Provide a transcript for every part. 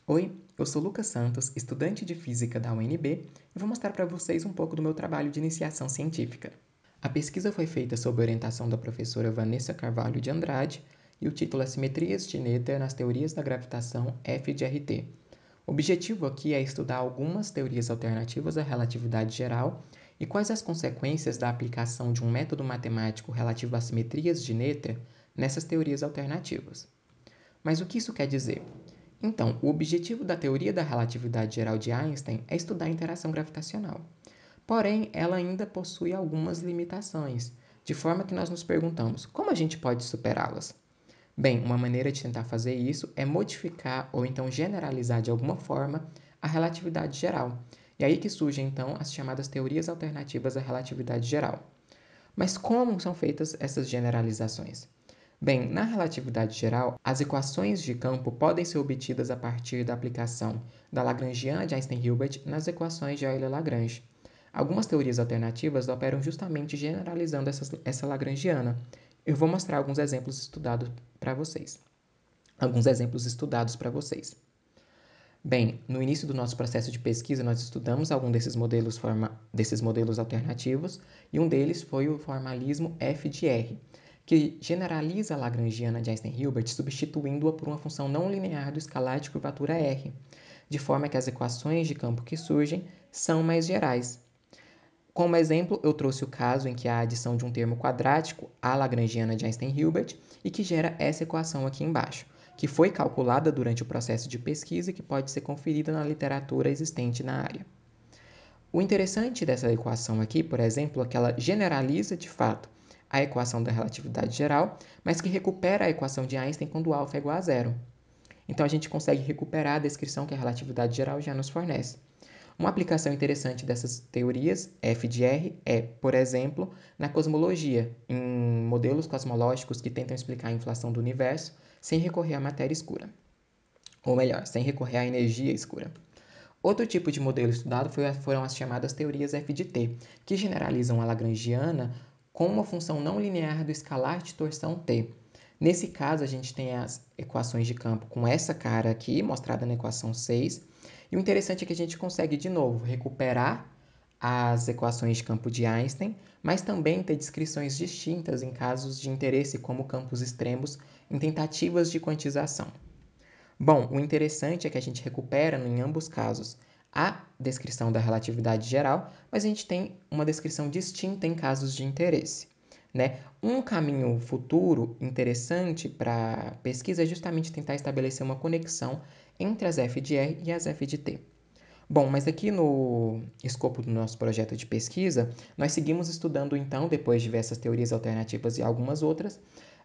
Oi, eu sou Lucas Santos, estudante de Física da UNB, e vou mostrar para vocês um pouco do meu trabalho de iniciação científica. A pesquisa foi feita sob orientação da professora Vanessa Carvalho de Andrade e o título é Simetrias de Noether nas teorias da gravitação F de RT. O objetivo aqui é estudar algumas teorias alternativas à relatividade geral e quais as consequências da aplicação de um método matemático relativo às simetrias de Noether nessas teorias alternativas. Mas o que isso quer dizer? Então, o objetivo da teoria da relatividade geral de Einstein é estudar a interação gravitacional. Porém, ela ainda possui algumas limitações, de forma que nós nos perguntamos como a gente pode superá-las? Bem, uma maneira de tentar fazer isso é modificar ou então generalizar de alguma forma a relatividade geral. E aí que surgem então as chamadas teorias alternativas à relatividade geral. Mas como são feitas essas generalizações? Bem, na relatividade geral, as equações de campo podem ser obtidas a partir da aplicação da Lagrangiana de Einstein-Hilbert nas equações de Euler-Lagrange. Algumas teorias alternativas operam justamente generalizando essa Lagrangiana. Eu vou mostrar alguns exemplos estudados para vocês. Bem, no início do nosso processo de pesquisa, nós estudamos algum desses modelos alternativos, e um deles foi o formalismo F de R, que generaliza a Lagrangiana de Einstein-Hilbert substituindo-a por uma função não linear do escalar de curvatura R, de forma que as equações de campo que surgem são mais gerais. Como exemplo, eu trouxe o caso em que há a adição de um termo quadrático à Lagrangiana de Einstein-Hilbert e que gera essa equação aqui embaixo, que foi calculada durante o processo de pesquisa e que pode ser conferida na literatura existente na área. O interessante dessa equação aqui, por exemplo, é que ela generaliza de fato a equação da relatividade geral, mas que recupera a equação de Einstein quando α é igual a zero. Então a gente consegue recuperar a descrição que a relatividade geral já nos fornece. Uma aplicação interessante dessas teorias, F de R, é, por exemplo, na cosmologia, em modelos cosmológicos que tentam explicar a inflação do universo sem recorrer à matéria escura. Ou melhor, sem recorrer à energia escura. Outro tipo de modelo estudado foram as chamadas teorias F de T, que generalizam a Lagrangiana com uma função não linear do escalar de torção T. Nesse caso, a gente tem as equações de campo com essa cara aqui, mostrada na equação 6. E o interessante é que a gente consegue, de novo, recuperar as equações de campo de Einstein, mas também ter descrições distintas em casos de interesse como campos extremos em tentativas de quantização. Bom, o interessante é que a gente recupera, em ambos casos, a descrição da relatividade geral, mas a gente tem uma descrição distinta em casos de interesse. Né? Um caminho futuro interessante para pesquisa é justamente tentar estabelecer uma conexão entre as F de R e as F de T. Bom, mas aqui no escopo do nosso projeto de pesquisa, nós seguimos estudando então, depois de ver essas teorias alternativas e algumas outras,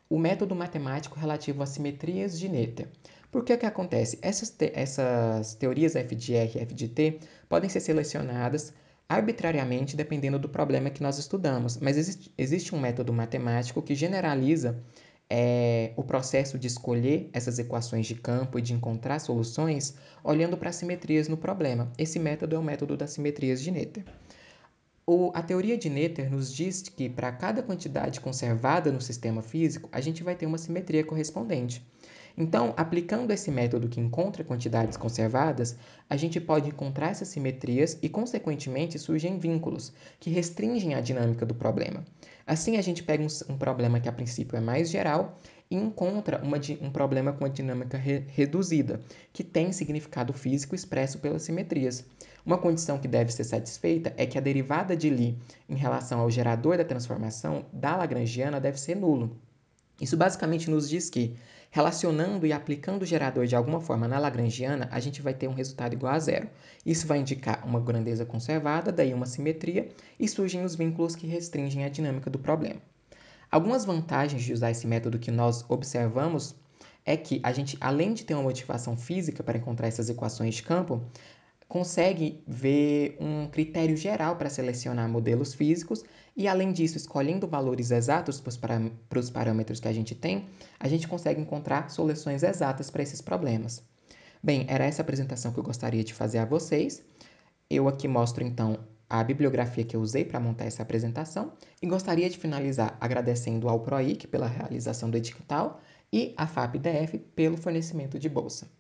o método matemático relativo às simetrias de Noether. Por que acontece? Essas teorias F de R e F de T podem ser selecionadas arbitrariamente dependendo do problema que nós estudamos, mas existe um método matemático que generaliza o processo de escolher essas equações de campo e de encontrar soluções olhando para as simetrias no problema. Esse método é o método das simetrias de Noether. A teoria de Noether nos diz que para cada quantidade conservada no sistema físico, a gente vai ter uma simetria correspondente. Então, aplicando esse método que encontra quantidades conservadas, a gente pode encontrar essas simetrias e, consequentemente, surgem vínculos que restringem a dinâmica do problema. Assim, a gente pega um problema que a princípio é mais geral e encontra um problema com a dinâmica reduzida, que tem significado físico expresso pelas simetrias. Uma condição que deve ser satisfeita é que a derivada de Lie em relação ao gerador da transformação da Lagrangiana deve ser nulo. Isso basicamente nos diz que, relacionando e aplicando o gerador de alguma forma na Lagrangiana, a gente vai ter um resultado igual a zero. Isso vai indicar uma grandeza conservada, daí uma simetria, e surgem os vínculos que restringem a dinâmica do problema. Algumas vantagens de usar esse método que nós observamos é que a gente, além de ter uma motivação física para encontrar essas equações de campo, consegue ver um critério geral para selecionar modelos físicos e, além disso, escolhendo valores exatos para os parâmetros que a gente tem, a gente consegue encontrar soluções exatas para esses problemas. Bem, era essa apresentação que eu gostaria de fazer a vocês. Eu aqui mostro, então, a bibliografia que eu usei para montar essa apresentação e gostaria de finalizar agradecendo ao PROIC pela realização do edital e à FAPDF pelo fornecimento de bolsa.